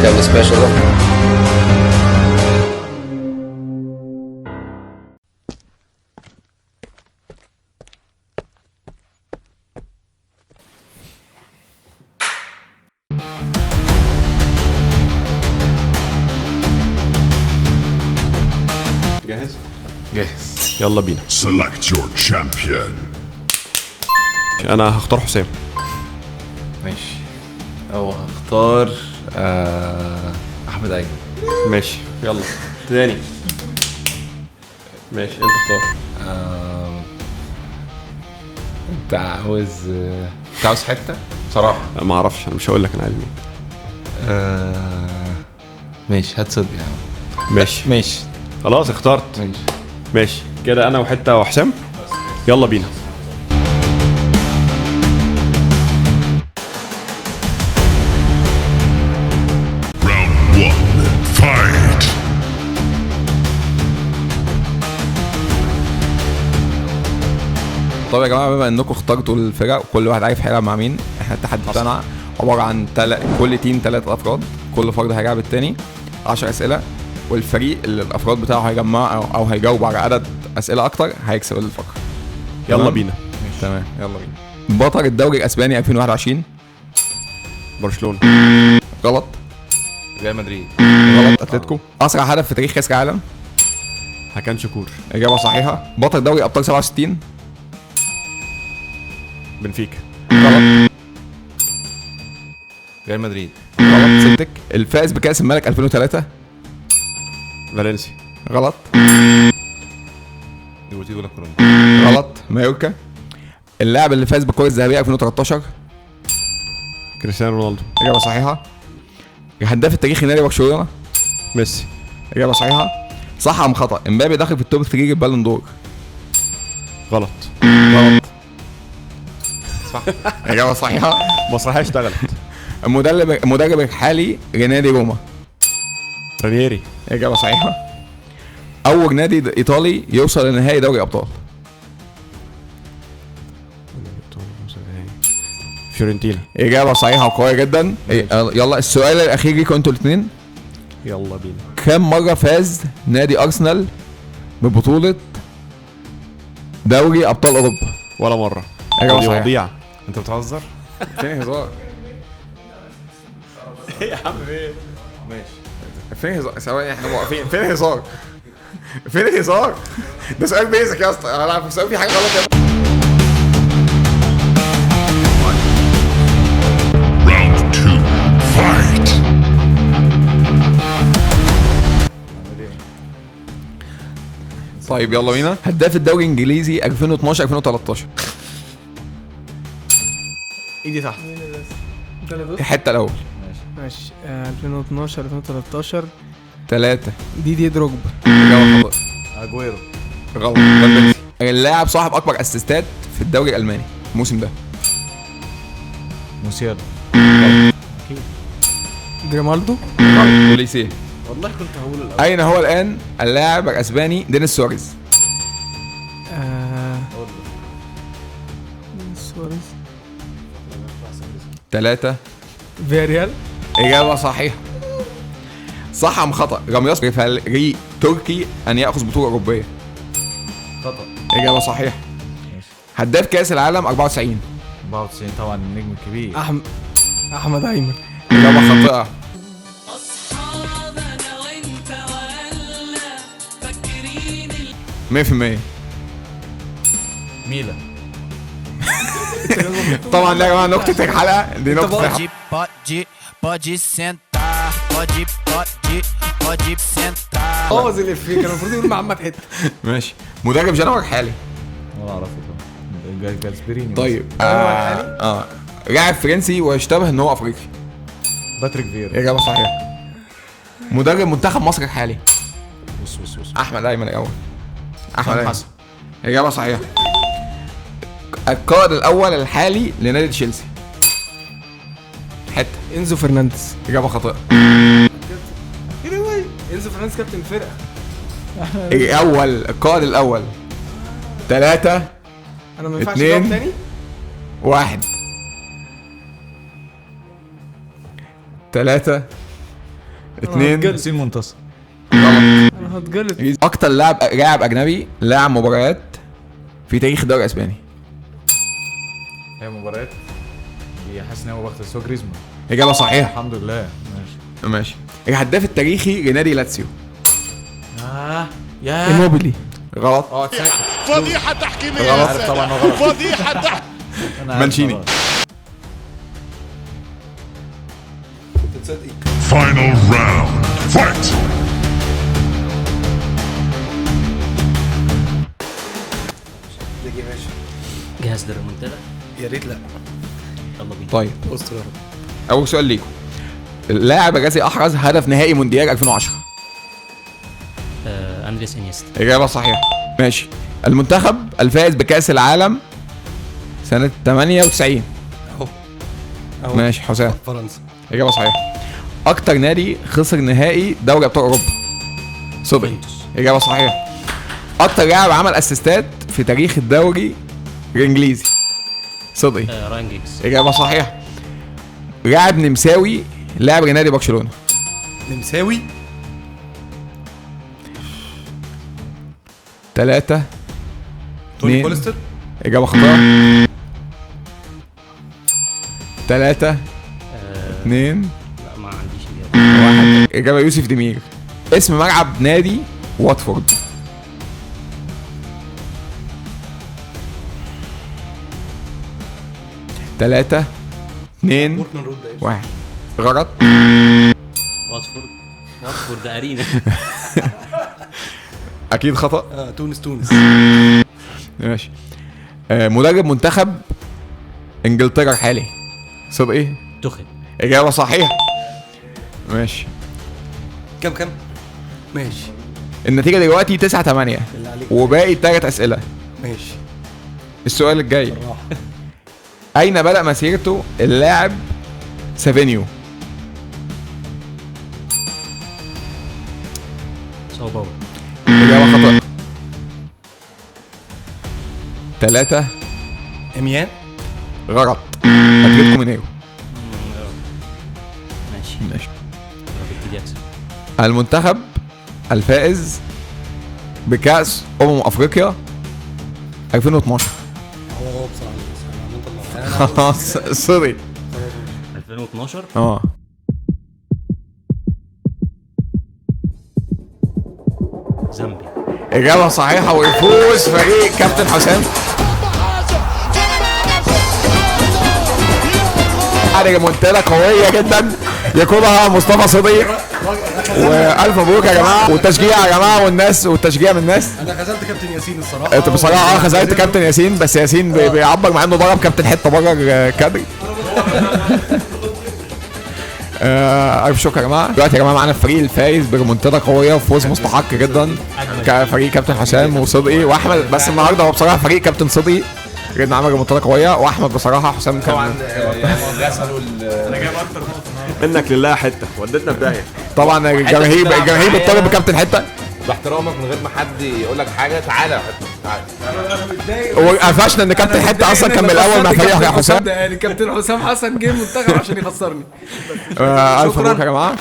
become special though? جاهز؟ جاهز. يلا بينا. Select your champion. انا هختار حسام. ماشي. او هختار احمد ايمن. ماشي يلا تاني. ماشي انت اختار. انت عاوز حته بصراحه. ما اعرفش، انا مش هقول لك انا عايز مين. ماشي هات صدق يا عم. ماشي خلاص اخترت. ماشي ماشي كده انا وحته وحسام. يلا بينا. Round 1. Fight. طب يا جماعه، بما انكم اخترتوا الفرق وكل واحد عارف هيلعب مع مين، احنا التحدي بتاعنا عباره عن كل تيم 3 افراد، كل فرد هيلعب التاني 10 اسئله، والفريق اللي الافراد بتاعه هيجمع او هيجاوب على عدد اسئله اكتر هيكسب الفقره. يلا تمام؟ بينا. تمام يلا بينا. بطل الدوري الاسباني 2021. برشلونه. غلط. ريال مدريد. غلط. اتلتيكو. اسرع هدف في تاريخ كاس العالم. هكان شكور. اجابه صحيحه. بطل دوري ابطال 67. بنفيكا. غلط. ريال مدريد. غلط. سلتك. الفائز بكاس الملك 2003. فالنسيا. غلط. ديبورتيفو لا كورونيا. غلط. مايوركا. اللاعب اللي فاز بالكره الذهبيه 2013. كريستيانو رونالدو. اجابه صحيحه. الهداف التاريخي لنادي برشلونه. ميسي. اجابه صحيحه. صح ام خطا؟ امبابي داخل في التوب 3 البالون دور. غلط. غلط. صح. اجابه صحيحه. مسرحيه اشتغلت. المدرب الحالي لنادي روما. رانييري. اجابه صحيحه. اول نادي ايطالي يوصل لنهائي دوري ابطال. فيورنتينا. اجابه صحيحه وقويه جدا. يلا السؤال الاخير ليكم انتوا الاثنين. يلا بينا. كم مره فاز نادي ارسنال ببطوله دوري ابطال اوروبا؟ ولا مره. اجابه دي صحيحه. وضيع. انت بتهزر؟ فين هزار؟ يا عم ايه؟ فين هزار؟ ثواني احنا واقفين. فين هزار؟ فين هزار؟ ده سؤال بيزك يا اسطى. انا في سؤال في حاجه غلط يا اسطى. Round 2. Fight. طيب يلا بينا. هداف الدوري الانجليزي 2012 2013. ايدي تحت. الحته الاول. ماشي 2012 2013 3. دي دروجبا. اجابه خاطئه. اجويرو. غلط. فالفيردي. اللاعب صاحب اكبر اسيستات في الدوري الالماني الموسم ده. موسيالا. جريمالدو. غلط. بوليسيه. والله كنت هقول الاول. اين هو الان اللاعب الاسباني دينيس سواريز؟ سواريز. 3. فياريال. اجابه صحيحه. صح ام خطا؟ لم يسبق فريق تركي ان ياخذ بطوله اوروبيه. خطأ. اجابه صحيحه. هداف كاس العالم 94. 94 طبعا النجم الكبير. احمد ايمن. اجابه خاطئه. أصحابنا وانت ولا فاكرين 100%. ميلان. طبعا ده يا جماعه نقطه الحلقه دي. نقطه الحلقه. pode sentar, pode sentar. بوظ اللي فيه. كان المفروض يقول محمد حته. ماشي. مدرب جنوب حالي. ولا اعرفه طبعا. جاسبريني. طيب لاعب فرنسي ويشتبه ان هو افريقي. باتريك فيرا. اجابه صحيحه. مدرب منتخب مصر الحالي. بص احمد ايمن الاول. احمد ايمن. حسن. اجابه صحيحه. القائد الاول الحالي لنادي تشيلسي. حته. انزو فرنانديز. اجابه خاطئه. انزو فرنانديز كابتن الفرقه. القائد الاول. 3 انا ما ينفعش 2 اجاوب تاني. 1. 3 اتنين. ياسين منتصر. انا هتجلد. اكتر لاعب اجنبي لاعب مباريات في تاريخ الدوري الاسباني. هي مباريات دي حاسس ان هو وقت بس هو جريزمان. اجابه صحيحه. الحمد لله. ماشي. ماشي. الهداف التاريخي لنادي لاتسيو. يا ايموبيلي. غلط. اتسكت. فضيحة تحكيمية. عارف طبعا هو غلط. فضيحة تحكيمية. أنا عارف مانشيني. غلط. Final round. Fight. جهاز للريمونتادا. يا ريت لا. يلا بينا. طيب استر يا رب. اول سؤال ليكم. اللاعب الذي احرز هدف نهائي مونديال 2010. اندريس انيستا. اجابه صحيحه. ماشي. المنتخب الفائز بكاس العالم سنه 98. اهو ماشي حسام. فرنسا. اجابه صحيحه. اكتر نادي خسر نهائي دوري ابطال اوروبا. صبحي. اجابه صحيحه. اكتر لاعب عمل اسيستات في تاريخ الدوري الانجليزي. صبحي. راين جيجز. اجابه صحيحه. لاعب نمساوي لاعب لنادي برشلونه. نمساوي. 3 توني 2. كولستر. اجابه خطأ. 3 2 لا ما عنديش اجابه. 1. اجابه يوسف دمير. اسم ملعب نادي واتفورد. 3 2 بورتمان رود ده 1. غلط. واتفورد ده ارينا. اكيد خطأ. تونس. ماشي. مدرب منتخب انجلترا الحالي. صدق ايه؟ تخل. اجابه صحيحه. ماشي. كم ماشي. النتيجه دلوقتي 9-8 بالله عليك. وباقي 3 اسئله. ماشي. السؤال الجاي. بالراحه. اين بدأ مسيرته اللاعب سافينيو؟ ساو باولو. اجابه خطأ. 3 اميان. غلط. اتلتيكو مينيرو. ماشي. ببتدي اكسب. المنتخب الفائز بكأس افريقيا 2012. هو بصراحه خلاص سوري. 2012. زامبيا. اجابه صحيحه ويفوز فريق كابتن حسام. ريمونتادا قويه جدا يقودها مصطفى صديق. والف مبروك يا جماعه والتشجيع يا جماعه والتشجيع من الناس. انا خذلت كابتن ياسين الصراحه. انت بصراحه خذلت كابتن ياسين بس ياسين بيعبر مع انه ضرب كابتن حته بره الكادر. الف شكر يا جماعه. دلوقتي يا جماعه معانا الفريق الفايز بريمونتادا قويه وفوز مستحق جدا كفريق كابتن حسام وصدقي واحمد. بس النهارده هو بصراحه فريق كابتن صدقي جدا عمل ريمونتادا قويه واحمد بصراحه حسام كان انا جايب اكتر نقطه منك لله حته ودتنا في داهيه. طبعا الجماهير بتطالب بكابتن حته. باحترامك من غير ما حد يقول لك حاجه. تعالى يا حته تعالى. وقفشنا ان كابتن حته اصلا كان من الاول مع فريق يا حسام. يعني كابتن حسام حسن جه المنتخب عشان يخسرني. الف مبروك يا جماعه.